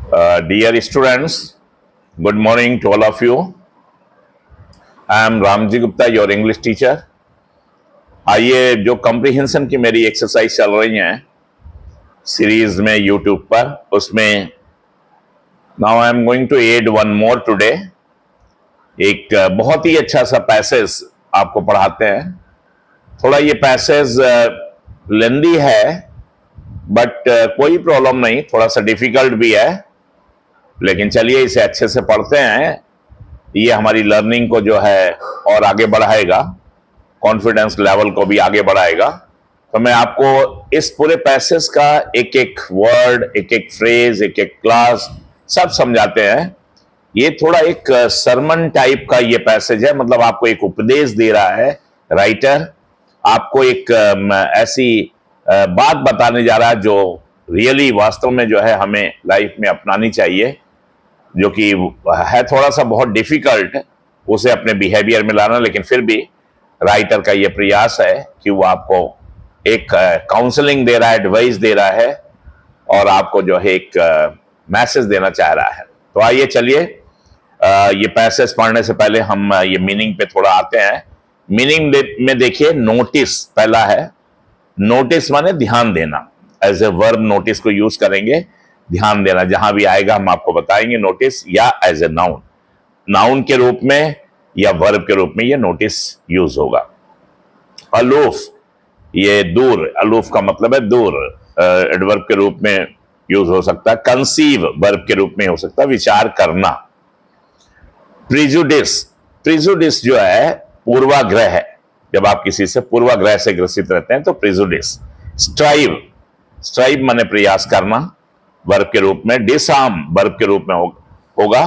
Dear students, good morning to all of you. I am Ramji Gupta, your English teacher. आइए जो comprehension की मेरी exercise चल रही हैं सीरीज में यूट्यूब पर, उसमें now I am going to add one more today. एक बहुत ही अच्छा सा पैसेज आपको पढ़ाते हैं. थोड़ा ये पैसेज लेंदी है, बट कोई प्रॉब्लम नहीं, थोड़ा सा डिफिकल्ट भी है, लेकिन चलिए इसे अच्छे से पढ़ते हैं. ये हमारी लर्निंग को जो है और आगे बढ़ाएगा, कॉन्फिडेंस लेवल को भी आगे बढ़ाएगा. तो मैं आपको इस पूरे पैसेज का एक एक वर्ड, एक एक फ्रेज, एक एक क्लास सब समझाते हैं. ये थोड़ा एक सरमन टाइप का ये पैसेज है, मतलब आपको एक उपदेश दे रहा है राइटर, आपको एक ऐसी बात बताने जा रहा है जो रियली वास्तव में जो है हमें लाइफ में अपनानी चाहिए, जो कि है थोड़ा सा बहुत डिफिकल्ट उसे अपने बिहेवियर में लाना, लेकिन फिर भी राइटर का ये प्रयास है कि वो आपको एक काउंसलिंग दे रहा है, एडवाइस दे रहा है, और आपको जो है एक मैसेज देना चाह रहा है. तो आइए चलिए ये पैसेज पढ़ने से पहले हम ये मीनिंग पे थोड़ा आते हैं. मीनिंग में देखिए, नोटिस पहला है. नोटिस माने ध्यान देना. एज ए वर्ब नोटिस को यूज करेंगे, ध्यान देना. जहां भी आएगा हम आपको बताएंगे नोटिस, या एज ए नाउन, नाउन के रूप में या वर्ब के रूप में ये नोटिस यूज होगा. अलूफ, ये दूर, अलूफ का मतलब है दूर, एडवर्ब के रूप में यूज हो सकता है. कंसीव वर्ब के रूप में हो सकता है, विचार करना. प्रिजुडिस, प्रिजुडिस जो है पूर्वाग्रह है. जब आप किसी से पूर्वाग्रह से ग्रसित रहते हैं तो प्रिजुडिस. स्ट्राइव, स्ट्राइव माने प्रयास करना, वर्ब के रूप में. डिसआर्म वर्ब के रूप में होगा.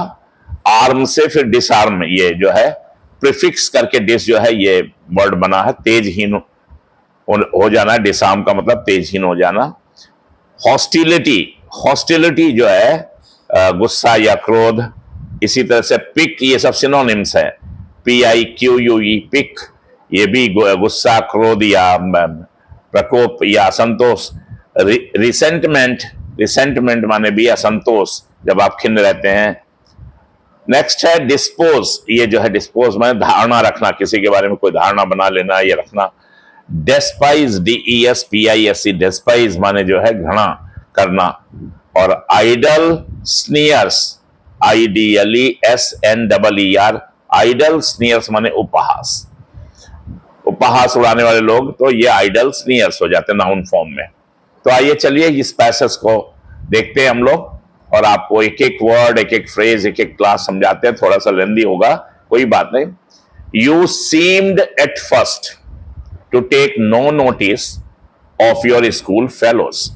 आर्म से फिर डिसआर्म, ये जो है प्रीफिक्स करके डिस जो है ये वर्ड बना है, तेजहीन हो जाना. डिसआर्म का मतलब तेजहीन हो जाना. हॉस्टिलिटी, हॉस्टिलिटी जो है गुस्सा या क्रोध. इसी तरह से पिक, ये सब सिनोनिम्स है. PIQUE, पिक, ये भी गुस्सा, क्रोध या प्रकोप या असंतोष. रिसेंटमेंट, रिसेंटमेंट माने भी असंतोष, जब आप खिन्न रहते हैं. नेक्स्ट है डिस्पोज, ये जो है डिस्पोज माने धारणा रखना, किसी के बारे में कोई धारणा बना लेना या रखना. डेस्पाइज, DESPISE, डेस्पाइज माने जो है घृणा करना. और आइडल स्नीयर्स, IDLESNEER, आइडल स्नीयर्स माने उपहास, उपहास उड़ाने वाले लोग, तो ये आइडल स्नीयर्स हो जाते हैं नाउन फॉर्म में. तो आइए चलिए इस पैसेज को देखते हैं हम लोग, और आपको एक एक वर्ड, एक एक फ्रेज, एक एक क्लास समझाते हैं. थोड़ा सा लेंदी होगा, कोई बात नहीं. You seemed at first to take no notice of your school fellows.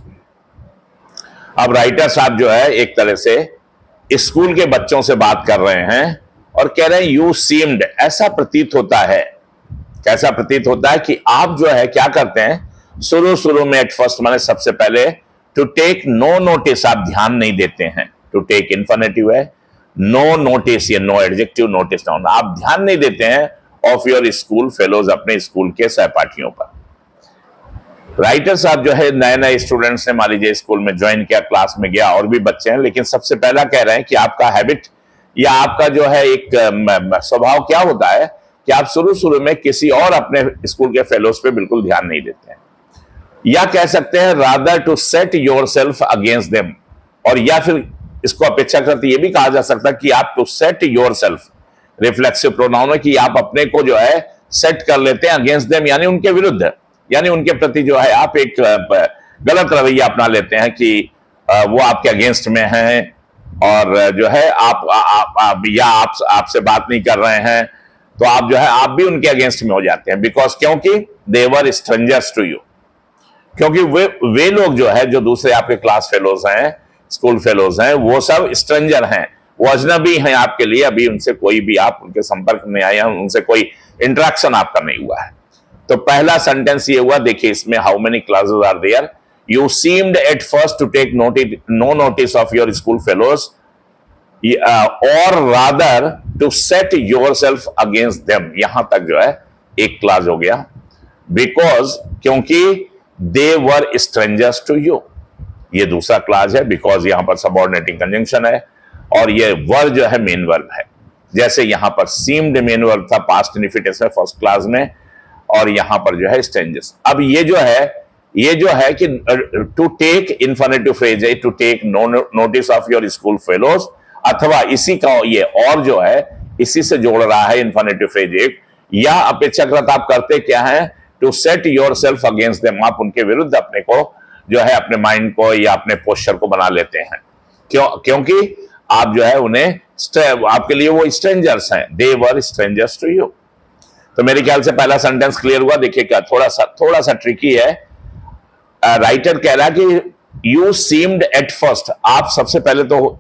अब राइटर साहब जो है एक तरह से स्कूल के बच्चों से बात कर रहे हैं और कह रहे हैं यू सीम्ड, ऐसा प्रतीत होता है. कैसा प्रतीत होता है कि आप जो है क्या करते हैं शुरू शुरू में, एट फर्स्ट माने सबसे पहले, टू टेक नो नोटिस, आप ध्यान नहीं देते हैं. टू टेक इन्फिनेटिव है, नो नोटिस ये नो एडजेक्टिव, नोटिस नाउन, आप ध्यान नहीं देते हैं ऑफ योर स्कूल फेलोज, अपने स्कूल के सहपाठियों पर. राइटर साहब जो है नए नए स्टूडेंट्स ने मान लीजिए स्कूल में ज्वाइन किया, क्लास में गया, और भी बच्चे हैं, लेकिन सबसे पहला कह रहे हैं कि आपका हैबिट या आपका जो है एक स्वभाव क्या होता है कि आप शुरू शुरू में किसी और अपने स्कूल के फेलोज पे बिल्कुल ध्यान नहीं देते हैं. या कह सकते हैं rather to set yourself against them, और या फिर इसको अपेक्षा करते ये भी कहा जा सकता है कि आप to set yourself, reflexive pronoun है कि आप अपने को जो है सेट कर लेते हैं अगेंस्ट देम, यानी उनके विरुद्ध, यानी उनके प्रति जो है आप एक गलत रवैया अपना लेते हैं कि वो आपके अगेंस्ट में हैं, और जो है आप आपसे बात नहीं कर रहे हैं, तो आप जो है आप भी उनके अगेंस्ट में हो जाते हैं. बिकॉज क्योंकि दे वर स्ट्रेंजर्स टू यू, क्योंकि वे लोग जो है, जो दूसरे आपके क्लास फेलोज हैं, स्कूल फेलोज हैं, वो सब स्ट्रेंजर हैं, वो अजनबी हैं आपके लिए. अभी उनसे कोई भी आप उनके संपर्क में आए हैं, उनसे कोई इंटरेक्शन आपका नहीं हुआ है. तो पहला सेंटेंस ये हुआ, देखिए इसमें, how many classes are there. You seemed at first to take no notice of your school fellows, और rather to set yourself against them. यहां तक जो है एक क्लास हो गया. बिकॉज, क्योंकि दे वर स्ट्रेंजर्स टू यू, ये दूसरा क्लास है, बिकॉज यहां पर सबऑर्डिनेटिंग कंजंक्शन है और ये वर्ब जो है मेन वर्ब है। जैसे यहां पर सीम्ड मेन वर्ब था पास्ट इनफिनिटिव में फर्स्ट क्लास में, और यहां पर जो है स्ट्रेंजर्स। अब ये जो है कि टू टेक इन्फिनेटिव फ्रेज है, to take notice of your school fellows, अथवा इसी का ये और जो है इसी से जोड़ रहा है इन्फिनेटिव फ्रेज एक, या अपेक्षाकृत आप करते क्या है, to set your self against them, आप उनके विरुद्ध अपने को जो है अपने माइंड को या अपने पोस्चर को बना लेते हैं। क्योंकि आप जो है उन्हें आपके लिए वो स्ट्रेंजर्स हैं, दे वर स्ट्रेंजर्स टू यू। तो मेरे ख्याल से पहला सेंटेंस क्लियर हुआ। देखिए क्या थोड़ा सा ट्रिकी है। राइटर कह रहा है कि यू सीम्ड एट फर्स्ट, आप सबसे पहले तो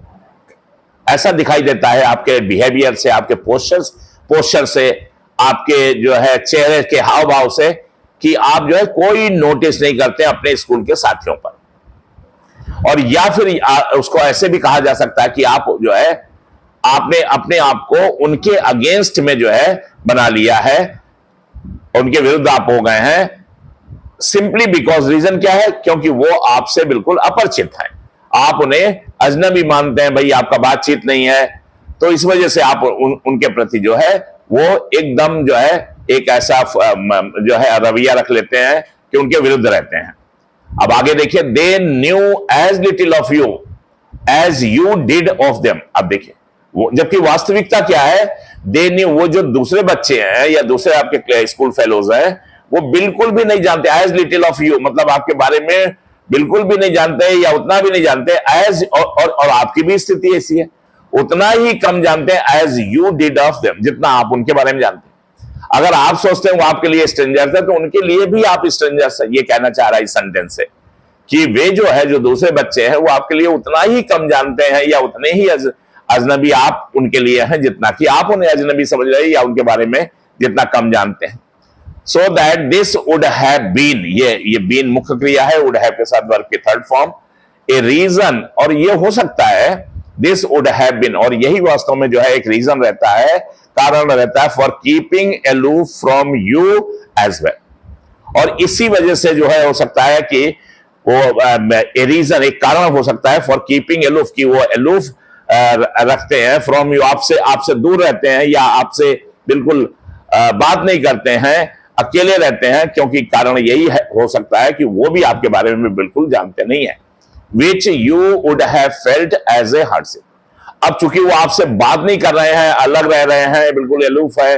ऐसा दिखाई देता है आपके बिहेवियर से, आपके पोस्चर से, आपके जो है चेहरे के हाव भाव से, कि आप जो है कोई नोटिस नहीं करते अपने स्कूल के साथियों पर। और या फिर उसको ऐसे भी कहा जा सकता है कि आप जो है आपने अपने आप को उनके अगेंस्ट में जो है बना लिया है, उनके विरुद्ध आप हो गए हैं, सिंपली बिकॉज, रीजन क्या है, क्योंकि वो आपसे बिल्कुल अपरिचित हैं, आप उन्हें अजनबी मानते हैं, भाई आपका बातचीत नहीं है, तो इस वजह से आप उनके प्रति जो है वो एकदम जो है एक ऐसा जो है रवैया रख लेते हैं कि उनके विरुद्ध रहते हैं। अब आगे देखिए, they knew as little of you as you did of them. अब देखिए जबकि वास्तविकता क्या है, दे न्यू, वो जो दूसरे बच्चे हैं या दूसरे आपके स्कूल फेलोज हैं, वो बिल्कुल भी नहीं जानते। एज लिटिल ऑफ यू मतलब आपके बारे में बिल्कुल भी नहीं जानते या उतना भी नहीं जानते एज, और आपकी भी स्थिति ऐसी है, उतना ही कम जानते हैं as you did of them, जितना आप उनके बारे में जानते हैं। अगर आप सोचते हैं वो आपके लिए स्ट्रेंजर्स है, तो उनके लिए भी आप स्ट्रेंजर्स है। ये कहना चाह रहा है इस सेंटेंस से कि वे जो है, जो दूसरे बच्चे हैं, वो आपके लिए उतना ही कम जानते हैं या उतने ही अजनबी आप उनके लिए हैं जितना कि आप उन्हें अजनबी समझ रहे हैं या उनके बारे में जितना कम जानते हैं। So that this would have been, ये बीन मुख्य क्रिया है, वुड हैव के साथ वर्ब की थर्ड फॉर्म, ए रीजन, और ये हो सकता है दिस वुड हैव बीन, और यही वास्तव में जो है एक रीजन रहता है, कारण रहता है, for keeping aloof from you as well. और इसी वजह से जो है हो सकता है कि वो ए रीजन, एक कारण हो सकता है फॉर कीपिंग अलूफ, की वो अलूफ रखते हैं फ्रॉम यू, आपसे दूर रहते हैं या आपसे बिल्कुल बात नहीं करते हैं, अकेले रहते हैं, क्योंकि कारण यही है, हो सकता है कि वो भी आपके बारे में बिल्कुल जानते नहीं है। Which you would have felt as a hardship. अब चूंकि वो आपसे बात नहीं कर रहे हैं, अलग रह रहे हैं, बिल्कुल अलूफ है,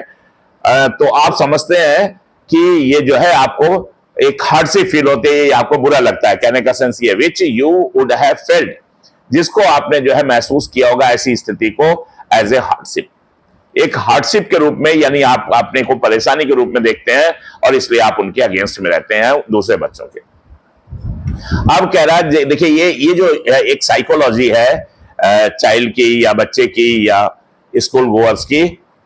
तो आप समझते हैं कि ये जो है आपको एक हार्डशिप फील होती है, आपको बुरा लगता है। कहने का सेंस ये, विच यू वुड हैव फेल्ट, जिसको आपने जो है महसूस किया होगा ऐसी स्थिति को एज ए हार्डशिप, एक हार्डशिप के रूप में, यानी आप अपने को परेशानी के रूप में देखते हैं और इसलिए आप उनके अगेंस्ट में रहते हैं, दूसरे बच्चों के। अब कह रहा है, देखिए ये जो एक साइकोलॉजी है चाइल्ड की या बच्चे की या स्कूल गोअर्स की,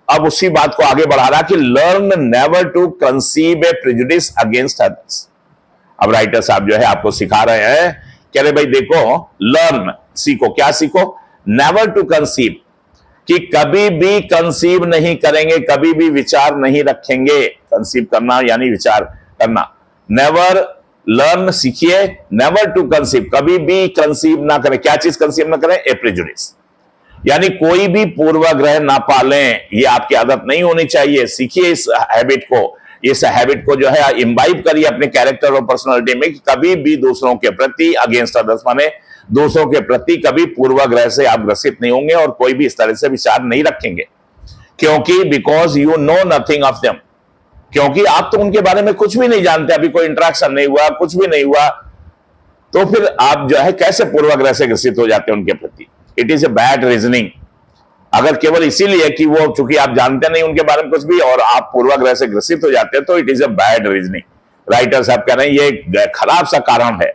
अब उसी बात को आगे बढ़ा रहा कि learn never to conceive a prejudice against others. अब राइटर साहब जो है आपको सिखा रहे हैं, कह रहे भाई देखो, लर्न, सीखो, क्या सीखो, नेवर टू कंसीव, कि कभी भी कंसीव नहीं करेंगे, कभी भी विचार नहीं रखेंगे। कंसीव करना यानी विचार करना। नेवर, लर्न सीखिए, नेवर टू कंसीव, कभी भी कंसीव ना करें। क्या चीज कंसीव ना करें? ए प्रेजुडिस, यानी कोई भी पूर्वाग्रह ना पालें, ये आपकी आदत नहीं होनी चाहिए। सीखिए इस हैबिट को जो है इम्बाइब करिए अपने कैरेक्टर और पर्सनालिटी में, कि कभी भी दूसरों के प्रति, अगेंस्ट अदर्स माने दूसरों के प्रति, कभी पूर्वाग्रह से आप ग्रसित नहीं होंगे और कोई भी इस तरह से विचार नहीं रखेंगे। क्योंकि because you know nothing of them, क्योंकि आप तो उनके बारे में कुछ भी नहीं जानते, अभी कोई इंटरेक्शन नहीं हुआ, कुछ भी नहीं हुआ, तो फिर आप जो है कैसे पूर्वाग्रह से ग्रसित हो जाते हैं उनके प्रति। It is a bad reasoning. अगर केवल इसीलिए कि वो चूंकि आप जानते नहीं उनके बारे में कुछ भी और आप पूर्वाग्रह से ग्रसित हो जाते हैं, तो it is a bad reasoning. Writer साहब कह रहे हैं ये खराब सा कारण है।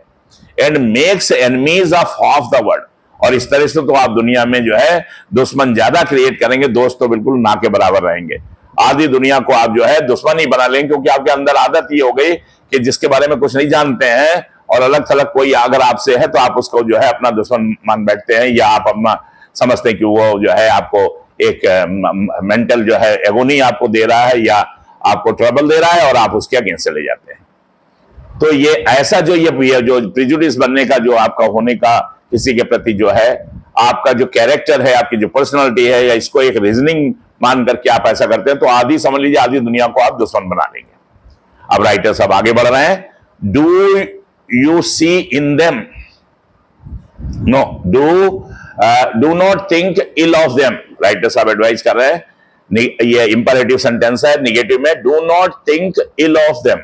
And makes enemies of half the world, और इस तरह से तो आप दुनिया में जो है दुश्मन ज्यादा क्रिएट करेंगे, दोस्त तो बिल्कुल ना के बराबर रहेंगे। आधी दुनिया को आप जो है दुश्मन ही बना लेंगे, क्योंकि आपके अंदर आदत ये हो गई कि जिसके बारे में कुछ नहीं जानते हैं और अलग थलग कोई अगर आपसे है तो आप उसको जो है अपना दुश्मन मान बैठते हैं, या आप अपना समझते हैं कि वो जो है आपको एक मेंटल जो है एगोनी आपको दे रहा है या आपको ट्रबल दे रहा है, और आप उसके अगेंस्ट चले जाते हैं। तो ये ऐसा जो ये जो प्रिजुडिस बनने का जो आपका होने का किसी के प्रति जो है आपका जो कैरेक्टर है, आपकी जो पर्सनालिटी है, या इसको एक रीजनिंग मान करके आप ऐसा करते हैं, तो आधी समझ लीजिए आधी दुनिया को आप दुश्मन बना लेंगे। अब राइटर साहब आगे बढ़ रहे हैं, do you see in them, no, do not think ill of them. Writer साहब एडवाइज कर रहे हैं, ये इंपरेटिव सेंटेंस है, निगेटिव में, do not think ill of them.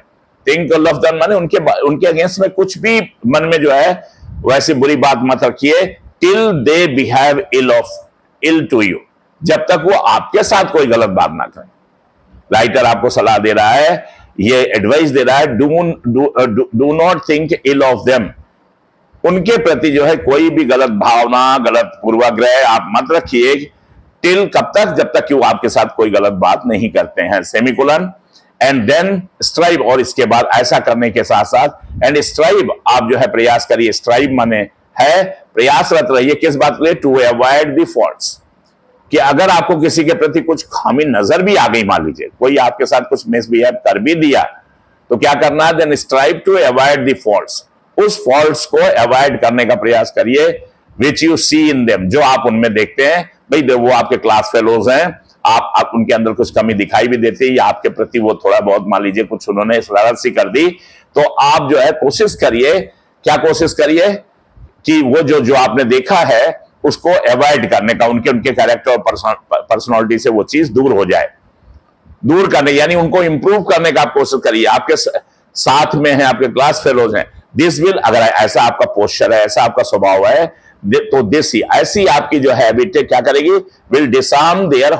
Think ill of them माने उनके अगेंस्ट में कुछ भी मन में जो है वैसी बुरी बात मत रखिए, till they behave ill to you, जब तक वो आपके साथ कोई गलत बात ना करें। राइटर आपको सलाह दे रहा है, ये एडवाइस दे रहा है, do not think ill of them. उनके प्रति जो है कोई भी गलत भावना, गलत पूर्वाग्रह आप मत रखिए, टिल कब तक, जब तक कि वो आपके साथ कोई गलत बात नहीं करते हैं, सेमीकोलन, एंड देन स्ट्राइव, और इसके बाद ऐसा करने के साथ साथ एंड स्ट्राइव, आप जो है प्रयास करिए, स्ट्राइव माने है प्रयासरत रहिए, किस बात के लिए, टू अवॉइड द फॉल्ट्स, कि अगर आपको किसी के प्रति कुछ खामी नजर भी आ गई, मान लीजिए कोई आपके साथ कुछ मिसबिहेव कर भी दिया, तो क्या करना है, then strive to avoid the faults, उस फॉल्ट्स को अवॉइड करने का प्रयास करिए, विच यू सी इन देम, जो आप उनमें देखते हैं। भाई वो आपके क्लास फेलोज हैं, आप उनके अंदर कुछ कमी दिखाई भी देती है, या आपके प्रति वो थोड़ा बहुत मान लीजिए कुछ उन्होंने शरारत सी कर दी, तो आप जो है कोशिश करिए, क्या कोशिश करिए कि वो जो आपने देखा है उसको अवॉइड करने का, उनके कैरेक्टर और पर्सनालिटी से वो चीज दूर हो जाए, दूर करने यानी उनको इंप्रूव करने का आप कोशिश करिए। आपके साथ में है, आपके क्लास फेलोज हैं, दिस विल, अगर ऐसा आपका पोस्चर है, ऐसा आपका स्वभाव है, तो दिस ही, ऐसी आपकी जो हैबिट क्या करेगी, विल डिसआर्म देयर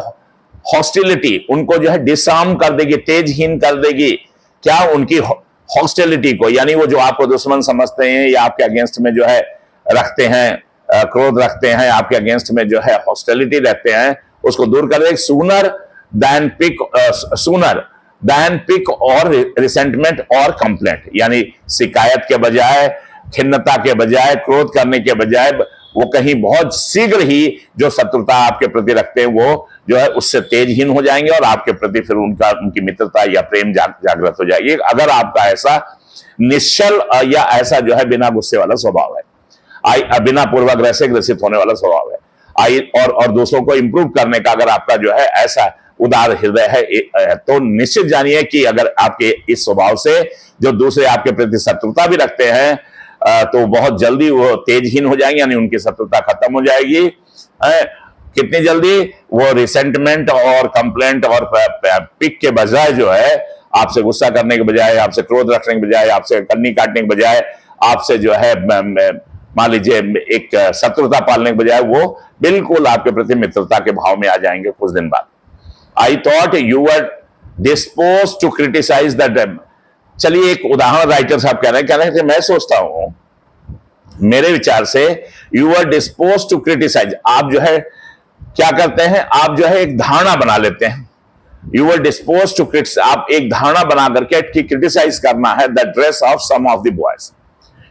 हॉस्टिलिटी, उनको जो है डिसआर्म कर देगी, तेजहीन कर देगी, क्या, उनकी हॉस्टिलिटी को, यानी वो जो आपको दुश्मन समझते हैं या आपके अगेंस्ट में जो है रखते हैं, क्रोध रखते हैं, आपके अगेंस्ट में जो है हॉस्टिलिटी रहते हैं, उसको दूर कर देगी। सूनर देन पिक और रिसेंटमेंट और कंप्लेंट, यानी शिकायत के बजाय, खिन्नता के बजाय, क्रोध करने के बजाय, वो कहीं बहुत शीघ्र ही जो शत्रुता आपके प्रति रखते हैं वो जो है उससे तेजहीन हो जाएंगे, और आपके प्रति फिर उनकी मित्रता या प्रेम जागृत हो जाएगी, अगर आपका ऐसा निश्चल या ऐसा जो है बिना गुस्से वाला स्वभाव है, बिना पूर्वाग्रह से ग्रसित होने वाला स्वभाव है, और दूसरों को इंप्रूव करने का अगर आपका जो है ऐसा उदार हृदय है, तो निश्चित जानिए कि अगर आपके इस स्वभाव से जो दूसरे आपके प्रति शत्रुता भी रखते हैं, तो बहुत जल्दी वो तेजहीन हो जाएंगे, यानी उनकी शत्रुता खत्म हो जाएगी। कितनी जल्दी, वो रिसेंटमेंट और कंप्लेंट और पिक के बजाय जो है, आपसे गुस्सा करने के बजाय, आपसे क्रोध रखने के बजाय, आपसे कन्नी काटने के बजाय, आपसे जो है मान लीजिए एक शत्रुता पालने के बजाय, वो बिल्कुल आपके प्रति मित्रता के भाव में आ जाएंगे कुछ दिन बाद। I thought you were dispose to criticise the, चलिए एक उदाहरण राइटर साहब कह रहे हैं कि मैं सोचता हूं, मेरे विचार से, you are dispose to criticise, आप जो है क्या करते हैं, आप जो है एक धारणा बना लेते हैं, you are dispose to criticise, आप एक धारणा बना करके क्रिटिसाइज करना है the dress of some of the boys,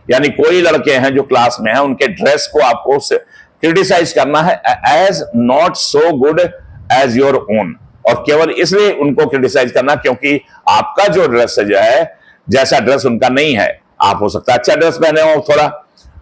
यानी कोई लड़के हैं जो क्लास में हैं, उनके ड्रेस को आपको क्रिटिसाइज करना है as not so good as your own, और केवल इसलिए उनको क्रिटिसाइज करना क्योंकि आपका जो ड्रेस है जो है, जैसा ड्रेस उनका नहीं है, आप हो सकता है अच्छा ड्रेस पहने हो थोड़ा,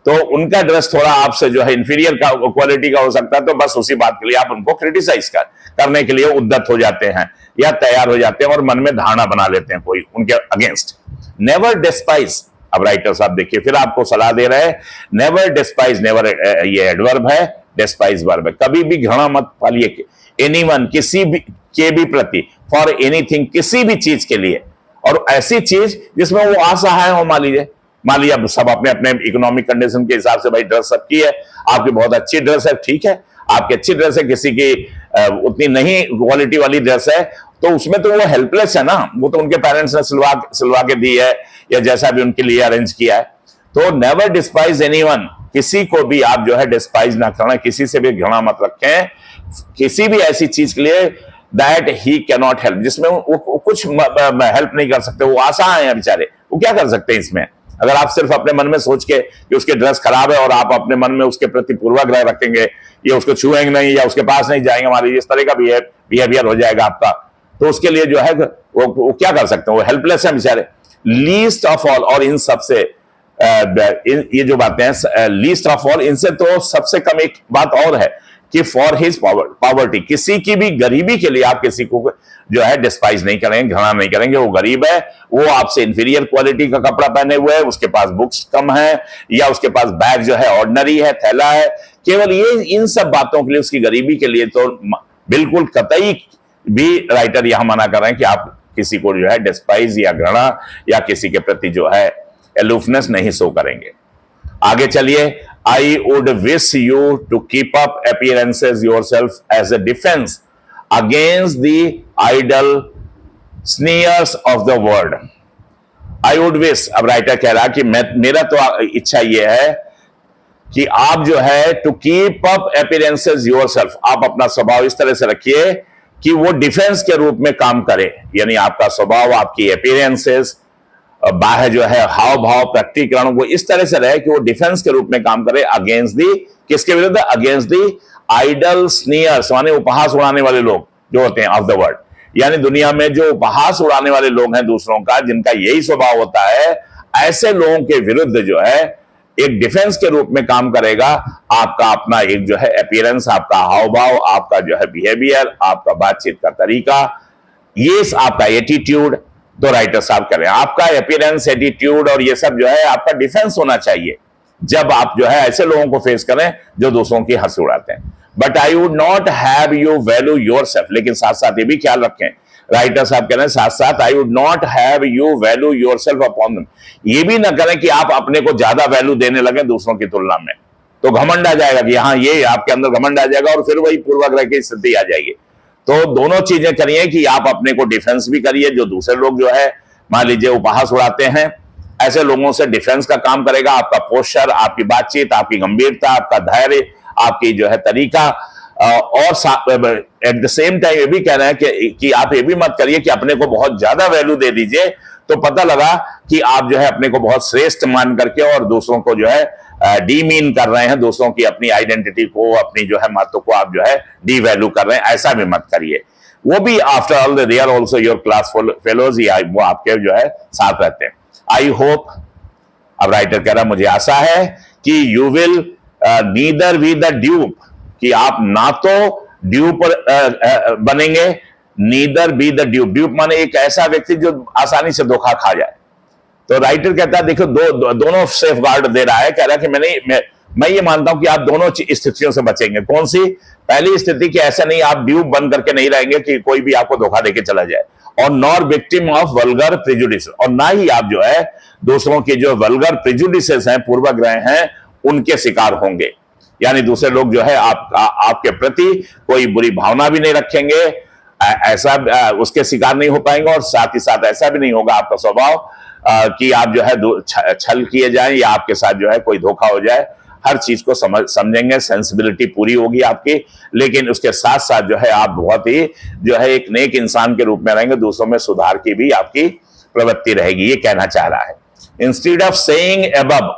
तो उनका ड्रेस थोड़ा आपसे जो है इंफीरियर का क्वालिटी का हो सकता है, तो बस उसी बात के लिए आप उनको क्रिटिसाइज करने के लिए उद्यत हो जाते हैं या तैयार हो जाते हैं और मन में धारणा बना लेते हैं कोई उनके अगेंस्ट। नेवर डिस्पाइज, अब राइटर साहब देखिए फिर आपको सलाह दे रहे हैं, नेवर डिस्पाइज, नेवर ये एडवर्ब है, डिस्पाइज वर्ब है, कभी भी घृणा मत पालिए एनीवन, किसी भी के भी प्रति, फॉर एनीथिंग, किसी भी चीज के लिए, और ऐसी चीज जिसमें वो असहाय हो, मान लीजिए अब सब अपने अपने इकोनॉमिक कंडीशन के हिसाब से भाई ड्रेस सबकी है, आपकी बहुत अच्छी ड्रेस है, ठीक है, आपकी अच्छी ड्रेस है, किसी की उतनी नहीं क्वालिटी वाली ड्रेस है, तो उसमें तो वो हेल्पलेस है ना, वो तो उनके पेरेंट्स ने सिलवा के दी है या जैसा भी उनके लिए अरेंज किया है। तो नेवर डिस्पाइज एनीवन, किसी को भी आप जो है डिस्पाइज ना करना, किसी से भी घृणा मत रखें, किसी भी ऐसी चीज के लिए that he can not help, जिसमें वो कुछ हेल्प नहीं कर सकते, वो असहाय हैं बेचारे, वो क्या कर सकते हैं इसमें। अगर आप सिर्फ अपने मन में सोच के कि उसके ड्रेस खराब है और आप अपने मन में उसके प्रति पूर्वाग्रह रखेंगे, या उसको छुएंगे नहीं या उसके पास नहीं जाएंगे, हमारी इस तरह का बिहेवियर हो जाएगा आपका, तो उसके लिए जो है वो क्या कर सकते हैं, वो हेल्पलेस है बेचारे। लीस्ट ऑफ ऑल, और इन सबसे ये जो बातें हैं लीस्ट ऑफ ऑल, इनसे तो सबसे कम एक बात और है कि फॉर हिज पॉवर्टी, किसी की भी गरीबी के लिए आप किसी को जो है डिस्पाइज नहीं करेंगे, घृणा नहीं करेंगे। वो गरीब है, वो आपसे इंफीरियर क्वालिटी का कपड़ा पहने हुए है, उसके पास बुक्स कम है, या उसके पास बैग जो है ऑर्डिनरी है, थैला है, केवल ये इन सब बातों के लिए, उसकी गरीबी के लिए तो बिल्कुल कतई भी राइटर यहां मना कर रहे हैं कि आप किसी को जो है डिस्पाइज या घृणा या किसी के प्रति जो है एलूफनेस नहीं शो करेंगे। आगे चलिए, I would wish you to keep up appearances yourself as a defence against the idle sneers of the world. I would wish, अब राइटर कह रहा कि मेरा तो इच्छा यह है कि आप जो है to keep up appearances yourself, आप अपना स्वभाव इस तरह से रखिए कि वो डिफेंस के रूप में काम करे, यानी आपका स्वभाव, आपकी अपीयरेंसेस, बाह्य जो है हाव भाव, प्रकटीकरण, वो इस तरह से रहे कि वो डिफेंस के रूप में काम करे अगेंस्ट दी, किसके विरुद्ध? अगेंस्ट दी आइडल स्नीयर्स, माने उपहास उड़ाने वाले लोग जो होते हैं ऑफ द वर्ल्ड, यानी दुनिया में जो उपहास उड़ाने वाले लोग हैं दूसरों का, जिनका यही स्वभाव होता है, ऐसे लोगों के विरुद्ध जो है एक डिफेंस के रूप में काम करेगा आपका अपना एक जो है अपीयरेंस, आपका हाव भाव, आपका जो है बिहेवियर, आपका बातचीत का तरीका, ये आपका एटीट्यूड। तो राइटर साहब कह रहे हैं आपका अपीयरेंस, एटीट्यूड और ये सब जो है आपका डिफेंस होना चाहिए जब आप जो है ऐसे लोगों को फेस करें जो दूसरों की हंसी उड़ाते हैं। But I would not have you value yourself, लेकिन साथ साथ ये भी ख्याल रखें, राइटर साहब कह रहे हैं साथ साथ I would not have you value yourself upon them, ये भी ना करें कि आप अपने को ज्यादा वैल्यू देने लगे दूसरों की तुलना में, तो घमंड आ जाएगा कि हाँ ये आपके अंदर घमंड आ जाएगा और फिर वही पूर्वाग्रह की स्थिति आ जाएगी। तो दोनों चीजें करिए कि आप अपने को डिफेंस भी करिए, जो दूसरे लोग जो है मान लीजिए उपहास उड़ाते हैं, ऐसे लोगों से डिफेंस का काम करेगा आपका पोस्चर, आपकी बातचीत, आपकी गंभीरता, आपका धैर्य, आपकी जो है तरीका, और एट द सेम टाइम ये भी कह रहे हैं कि आप ये भी मत करिए कि अपने को बहुत ज्यादा वैल्यू दे दीजिए, तो पता लगा कि आप जो है अपने को बहुत श्रेष्ठ मान करके और दूसरों को जो है डीमीन कर रहे हैं, दूसरों की अपनी आइडेंटिटी को, अपनी जो है महत्व को आप जो है डी वैल्यू कर रहे हैं, ऐसा भी मत करिए। वो भी after all they are also your class fellows, वो आपके जो है साथ रहते हैं। आई होप, अब राइटर कह रहा मुझे आशा है कि you will neither be the dupe, कि आप ना तो ड्यूप बनेंगे, neither be the dupe, dupe माने एक ऐसा व्यक्ति जो आसानी से धोखा खा जाए। तो राइटर कहता है देखो दोनों सेफ गार्ड दे रहा है, कह रहा है कि मैं ये मानता हूं कि आप दोनों स्थितियों से बचेंगे। कौन सी? पहली स्थिति कि ऐसा नहीं आप ड्यूप बन करके नहीं रहेंगे कि कोई भी आपको धोखा देके चला जाए, और nor victim of vulgar prejudice, और ना ही आप जो है दूसरों के जो वल्गर प्रेजुडिसेस हैं, पूर्वाग्रह हैं, उनके शिकार होंगे, यानी दूसरे लोग जो है आपके प्रति कोई बुरी भावना भी नहीं रखेंगे, ऐसा उसके शिकार नहीं हो पाएंगे, और साथ ही साथ ऐसा भी नहीं होगा आपका स्वभाव कि आप जो है छल किए जाएं या आपके साथ जो है कोई धोखा हो जाए। हर चीज को समझेंगे, सेंसिबिलिटी पूरी होगी आपकी, लेकिन उसके साथ साथ जो है आप बहुत ही जो है एक नेक इंसान के रूप में रहेंगे, दूसरों में सुधार की भी आपकी प्रवृत्ति रहेगी, ये कहना चाह रहा है। इंस्टेड ऑफ सेइंग अबव,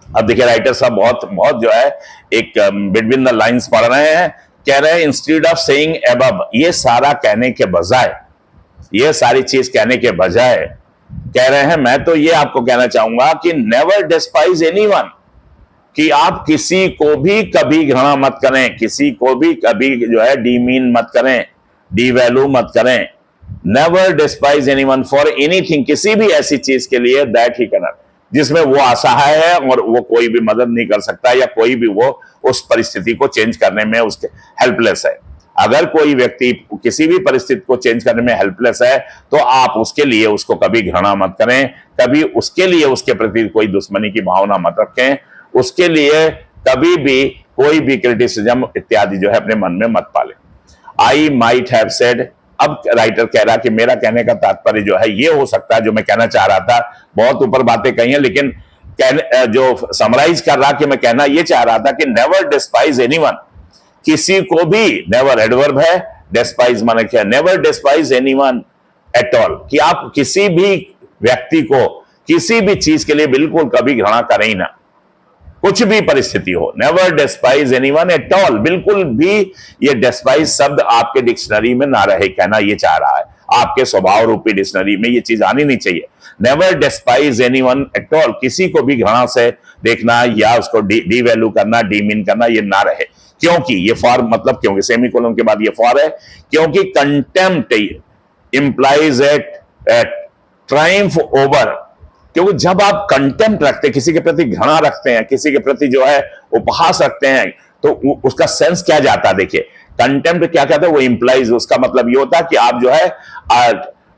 अब देखिए राइटर साहब बहुत जो है एक बिटवीन द लाइंस पढ़ रहे हैं, कह रहे हैं इंस्टेड ऑफ सेइंग अबव, ये सारा कहने के बजाय, ये सारी चीज कहने के बजाय कह रहे हैं मैं तो ये आपको कहना चाहूंगा कि नेवर डिस्पाइज एनीवन, कि आप किसी को भी कभी घृणा मत करें, किसी को भी कभी जो है डीमीन मत करें, डी वैल्यू मत करें। Never despise anyone for anything, किसी भी ऐसी चीज के लिए दैट ही कैनॉट, जिसमें वो असहाय है और वो कोई भी मदद नहीं कर सकता, या कोई भी वो उस परिस्थिति को चेंज करने में उसके हेल्पलेस है। अगर कोई व्यक्ति किसी भी परिस्थिति को चेंज करने में हेल्पलेस है, तो आप उसके लिए उसको कभी घृणा मत करें, कभी उसके लिए उसके प्रति कोई दुश्मनी की भावना मत रखें, उसके लिए कभी भी कोई भी क्रिटिसिज्म इत्यादि जो है अपने मन में मत पालें। आई माइट हैव सेड, अब राइटर कह रहा कि मेरा कहने का तात्पर्य जो है ये हो सकता है, जो मैं कहना चाह रहा था, बहुत ऊपर बातें कही हैं, लेकिन जो समराइज कर रहा कि मैं कहना ये चाह रहा था कि नेवर डिस्पाइज एनीवन, किसी को भी, नेवर एडवर्ब है, डिस्पाइज माने क्या, never despise anyone at all, कि आप किसी भी व्यक्ति को किसी भी चीज के लिए बिल्कुल कभी घृणा करें ही ना, कुछ भी परिस्थिति हो। Never despise anyone at all, बिल्कुल भी ये डिस्पाइज शब्द आपके डिक्शनरी में ना रहे, कहना ये चाह रहा है। आपके स्वभाव रूपी डिक्शनरी में ये चीज आनी नहीं चाहिए। Never despise anyone at all, किसी को भी घृणा से देखना या उसको डी वैल्यू करना, डीमीन करना, ये ना रहे। क्योंकि ये फॉर मतलब क्योंकि सेमीकोलन के बाद ये फॉर है, क्योंकि contempt implies at triumph over. क्योंकि जब आप कंटेम्प्ट रखते हैं, किसी के प्रति घृणा रखते हैं, किसी के प्रति जो है उपहास रखते हैं, तो उसका सेंस क्या जाता है। देखिए कंटेम्प्ट क्या कहते हैं, वो इंप्लाइज, उसका मतलब ये होता है कि आप जो है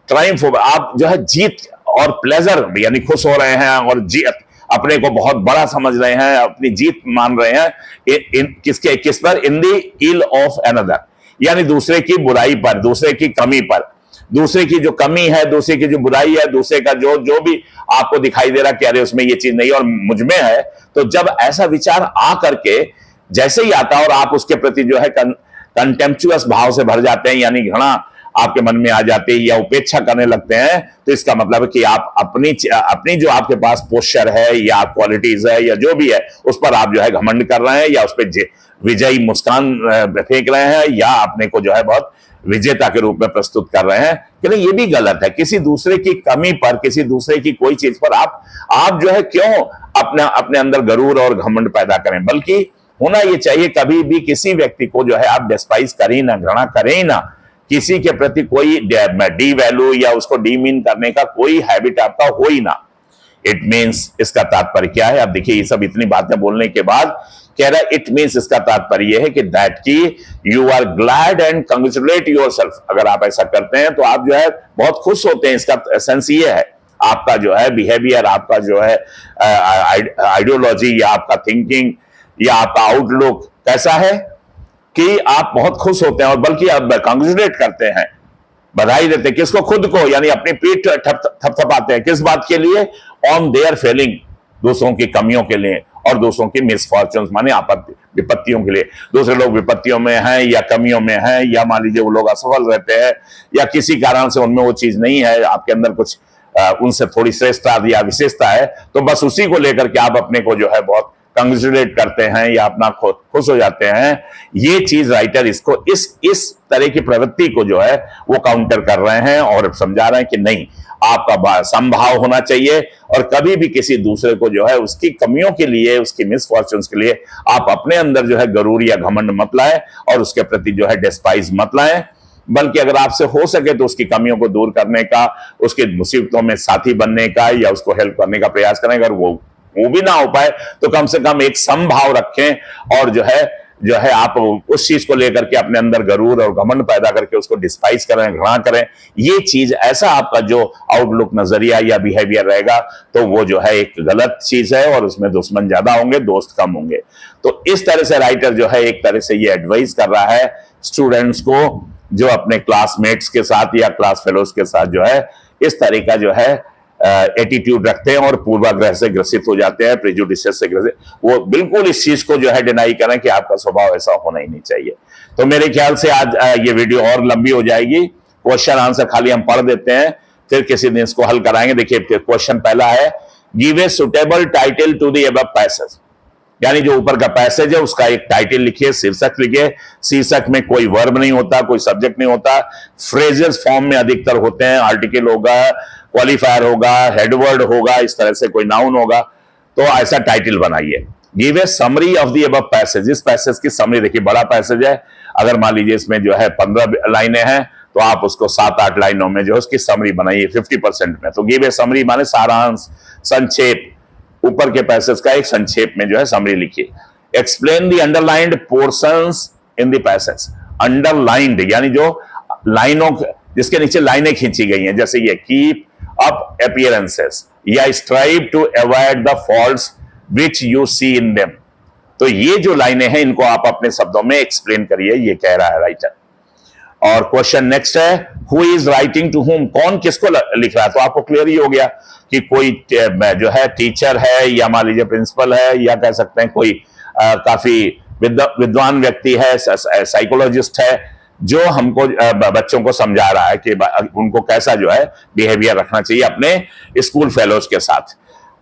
ट्रायम्फ ओवर, आप जो है जीत और प्लेजर यानी खुश हो रहे हैं और जीत अपने को बहुत बड़ा समझ रहे हैं, अपनी जीत मान रहे हैं किस पर, in the ill of another, यानी दूसरे की बुराई पर, दूसरे की कमी पर, दूसरे की जो कमी है, दूसरे की जो बुराई है, दूसरे का जो भी आपको दिखाई दे रहा कि अरे उसमें ये चीज नहीं और मुझ में है। तो जब ऐसा विचार आ करके जैसे ही आता और आप उसके प्रति जो है कंटेम्पचुअस भाव से भर जाते हैं, यानी घृणा आपके मन में आ जाती है या उपेक्षा करने लगते हैं, तो इसका मतलब है कि आप अपनी जो आपके पास पोस्चर है या क्वालिटीज है या जो भी है उस पर आप जो है घमंड कर रहे हैं या उस पर विजयी मुस्कान फेंक रहे हैं या अपने को जो है बहुत विजेता के रूप में प्रस्तुत कर रहे हैं। कि नहीं, ये भी गलत है। किसी दूसरे की कमी पर, किसी दूसरे की कोई चीज पर आप जो है क्यों अपने अंदर गरूर और घमंड पैदा करें। बल्कि होना ये चाहिए कभी भी किसी व्यक्ति को जो है आप डिस्पाइज करें ही ना, घृणा करें ही ना, किसी के प्रति कोई डी वैल्यू या उसको डीमीन करने का कोई हैबिट आपका हो ही ना। इट मीन्स, इसका तात्पर्य क्या है। अब देखिए ये सब इतनी बातें बोलने के बाद कह रहा है इट मीन्स, इसका तात्पर्य यह है कि दैट की you are glad and congratulate yourself. अगर आप ऐसा करते हैं तो आप जो है बहुत खुश होते हैं। इसका सेंस ये है, आपका जो है बिहेवियर, आपका जो है आइडियोलॉजी या आपका थिंकिंग या आपका आउटलुक कैसा है कि आप बहुत खुश होते हैं और बल्कि आप कंग्रेचुलेट करते हैं, बधाई देते हैं। किसको? खुद को, यानी अपनी पीठ थपथपाते हैं। किस बात के लिए? ऑन देयर फेलिंग, दूसरों की कमियों के लिए और दूसरों की मिसफॉर्चून्स माने आपत्ति विपत्तियों के लिए। दूसरे लोग विपत्तियों में हैं या कमियों में हैं या मान लीजिए वो लोग असफल रहते हैं या किसी कारण से उनमें वो चीज नहीं है, आपके अंदर कुछ उनसे थोड़ी श्रेष्ठता या विशेषता है, तो बस उसी को लेकर के आप अपने को जो है बहुत कंग्रेचुलेट करते हैं या अपना खुश हो जाते हैं। ये चीज राइटर इसको इस तरह की प्रवृत्ति को जो है वो काउंटर कर रहे हैं और समझा रहे हैं कि नहीं, आपका समभाव होना चाहिए और कभी भी किसी दूसरे को जो है उसकी कमियों के लिए, उसकी मिसफॉर्चून्स के लिए आप अपने अंदर जो है गरूर या घमंड मत लाएं और उसके प्रति जो है डिस्पाइज मत लाएं। बल्कि अगर आपसे हो सके तो उसकी कमियों को दूर करने का, उसकी मुसीबतों में साथी बनने का या उसको हेल्प करने का प्रयास करें। अगर वो भी ना हो पाए तो कम से कम एक समभाव रखें और जो है आप उस चीज को लेकर के अपने अंदर गरूर और घमंड पैदा करके उसको डिस्पाइज करें, घृणा करें। ये चीज, ऐसा आपका जो आउटलुक, नजरिया या बिहेवियर रहेगा तो वो जो है एक गलत चीज है और उसमें दुश्मन ज्यादा होंगे, दोस्त कम होंगे। तो इस तरह से राइटर जो है एक तरह से ये एडवाइस कर रहा है स्टूडेंट्स को जो अपने क्लासमेट्स के साथ या क्लास फेलोज के साथ जो है इस तरह का जो है एटीट्यूड रखते हैं और पूर्वाग्रह से ग्रसित हो जाते हैं, प्रेजुडिस से ग्रसित, वो बिल्कुल इस चीज को जो है डिनाई करें कि आपका स्वभाव ऐसा होना ही नहीं चाहिए। तो मेरे ख्याल से आज ये वीडियो और लंबी हो जाएगी। क्वेश्चन आंसर खाली हम पढ़ देते हैं, फिर किसी दिन इसको हल कराएंगे। देखिए क्वेश्चन पहला है, give a suitable title to the above passage, यानी जो ऊपर का पैसेज है उसका एक टाइटल लिखिए, शीर्षक लिखिए। शीर्षक में कोई वर्ब नहीं होता, कोई सब्जेक्ट नहीं होता, फ्रेजेस फॉर्म में अधिकतर होते हैं। आर्टिकल होगा, क्वालिफायर होगा, हेडवर्ड होगा, इस तरह से कोई नाउन होगा। तो ऐसा टाइटल बनाइए। Give a summary of the above passage, इस पैसेज की समरी। देखिए बड़ा पैसेज है, अगर मान लीजिए इसमें जो है 15 लाइनें हैं तो आप उसको 7-8 लाइनों में जो है उसकी समरी बनाइए 50% में। तो गिव ए समरी माने सारांश, संक्षेप, ऊपर के पैसेज का एक संक्षेप में जो है समरी लिखिए। Explain the underlined portions in the passage, underlined यानी जो लाइनों जिसके नीचे लाइनें खींची गई हैं, जैसे ये कीप अप अपीयरेंसेस या strive to avoid the faults which you see in them. तो ये जो लाइनें हैं इनको आप अपने शब्दों में एक्सप्लेन करिए, ये कह रहा है राइटर। और क्वेश्चन नेक्स्ट है, who is writing to whom, कौन किसको लिख रहा है। तो आपको क्लियर ही हो गया कि कोई जो है टीचर है या मान लीजिए प्रिंसिपल है या कह सकते हैं कोई काफी विद्वान व्यक्ति है, साइकोलॉजिस्ट है, जो हमको बच्चों को समझा रहा है कि उनको कैसा जो है बिहेवियर रखना चाहिए अपने स्कूल फेलोज के साथ।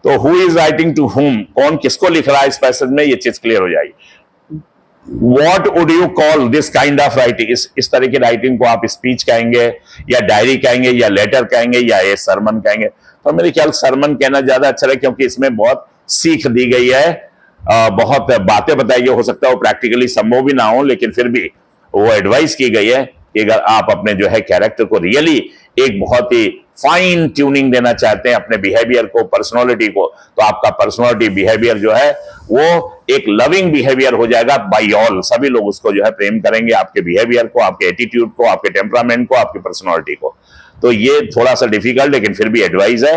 तो who is writing to whom, कौन किसको लिख रहा है इस पैसेज में, ये चीज क्लियर हो जाएगी। What would you call this kind of writing? इस तरह की राइटिंग को आप स्पीच कहेंगे या डायरी कहेंगे या लेटर कहेंगे या ये सरमन कहेंगे? तो मेरे ख्याल सरमन कहना ज्यादा अच्छा है, क्योंकि इसमें बहुत सीख दी गई है, बहुत बातें बताई गई। हो सकता है वो प्रैक्टिकली संभव भी ना हो, लेकिन फिर भी वो एडवाइस की गई है कि अगर आप अपने जो है कैरेक्टर को रियली एक बहुत ही फाइन ट्यूनिंग देना चाहते हैं अपने बिहेवियर को, पर्सनालिटी को, तो आपका पर्सनालिटी बिहेवियर जो है वो एक लविंग बिहेवियर हो जाएगा बाय ऑल। सभी लोग उसको जो है प्रेम करेंगे, आपके बिहेवियर को, आपके एटीट्यूड को, आपके टेम्परामेंट को, आपकी पर्सनालिटी को। तो ये थोड़ा सा डिफिकल्ट लेकिन फिर भी एडवाइस है।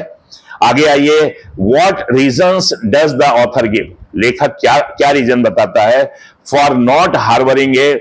आगे आइए, what reasons does the author give? लेखक क्या क्या रीजन बताता है for not harbouring A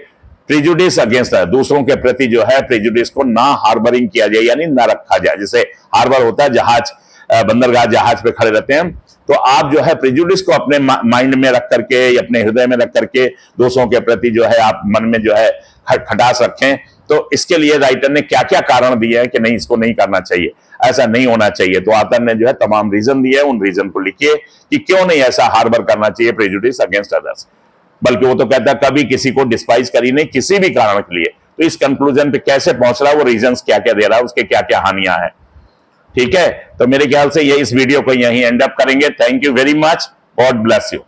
prejudice against, दूसरों के प्रति जो है प्रेजुडिस को ना हार्बरिंग किया जाए, यानी ना रखा जाए। जैसे हार्बर होता है जहाज, बंदरगाह जहाज पे खड़े रहते हैं, तो आप जो है प्रेजुडिस को अपने माइंड में रख करके, अपने हृदय में रख करके दूसरों के प्रति जो है आप मन में जो है खटास रखें। तो इसके लिए राइटर ने क्या क्या कारण दिए हैं कि नहीं, इसको नहीं करना चाहिए, ऐसा नहीं होना चाहिए। तो ऑथर ने जो है तमाम रीजन दिए, उन रीजन को लिखिए कि क्यों नहीं ऐसा हार्बर करना चाहिए प्रेजुडिस अगेंस्ट अदर्स। बल्कि वो तो कहता है कभी किसी को डिस्पाइज करी नहीं किसी भी कारण के लिए। तो इस कंक्लूजन पे कैसे पहुंच रहा है, वो रीजंस क्या क्या दे रहा है, उसके क्या क्या हानियां हैं। ठीक है, तो मेरे ख्याल से ये इस वीडियो को यहीं एंड अप करेंगे। Thank you very much, God bless you.